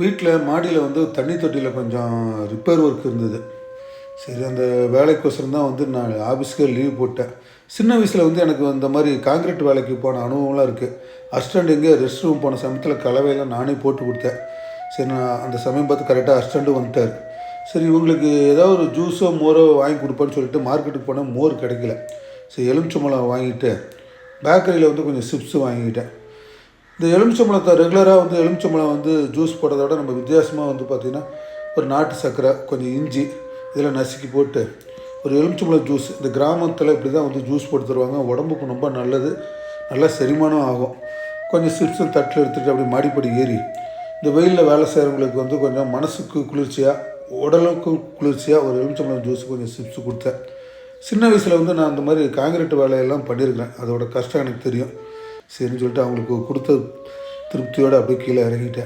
வீட்டில் மாடியில் வந்து தண்ணி தொட்டியில் கொஞ்சம் ரிப்பேர் ஒர்க் இருந்தது. சரி, அந்த வேலைக்கோசரம் தான் வந்து நான் ஆஃபீஸ்க்கே லீவ் போட்டேன். சின்ன வயசில் வந்து எனக்கு இந்த மாதிரி காங்கிரீட் வேலைக்கு போன அனுபவம்லாம் இருக்குது. அசிஸ்டண்ட் எங்கேயோ ரெஸ்ட் ரூம் போன சமயத்தில் கலவையெல்லாம் நானே போட்டு கொடுத்தேன். சரி, நான் அந்த சமயம் பார்த்து கரெக்டாக அசிஸ்டண்ட்டும் வந்துட்டார். சரி, இவங்களுக்கு ஏதாவது ஒரு ஜூஸோ மோரோ வாங்கி கொடுப்பேன்னு சொல்லிட்டு மார்க்கெட்டுக்கு போனால் மோர் கிடைக்கல. சரி, எலுமிச்சம்பழம் வாங்கிட்டு பேக்கரியில் வந்து கொஞ்சம் சிப்ஸு வாங்கிக்கிட்டேன். இந்த எலுமிச்சம்பழத்தை ரெகுலராக வந்து எலுமிச்சம்பழம் வந்து ஜூஸ் போடுறத விட நம்ம வித்தியாசமாக வந்து பார்த்திங்கன்னா ஒரு நாட்டு சர்க்கரை, கொஞ்சம் இஞ்சி இதெல்லாம் நசுக்கி போட்டு ஒரு எலுமிச்சம்பழம் ஜூஸ், இந்த கிராமத்தில் இப்படி தான் வந்து ஜூஸ் போட்டு தருவாங்க. உடம்புக்கு ரொம்ப நல்லது, நல்லா செரிமானம் ஆகும். கொஞ்சம் சிப்ஸும் தட்டில் எடுத்துகிட்டு அப்படி மாடிப்படி ஏறி இந்த வெயிலில் வேலை செய்கிறவங்களுக்கு வந்து கொஞ்சம் மனசுக்கு குளிர்ச்சியாக, உடலுக்கு குளிர்ச்சியாக ஒரு எலுமிச்சம்பழம் ஜூஸ் கொஞ்சம் சிப்ஸு கொடுத்தேன். சின்ன வயசில் வந்து நான் அந்த மாதிரி காங்கிரீட் வேலையெல்லாம் பண்ணியிருக்கிறேன். அதோட கஷ்டம் எனக்கு தெரியும். சரின்னு சொல்லிட்டு அவங்களுக்கு கொடுத்த திருப்தியோடு அப்படியே கீழே இறங்கிட்டேன்.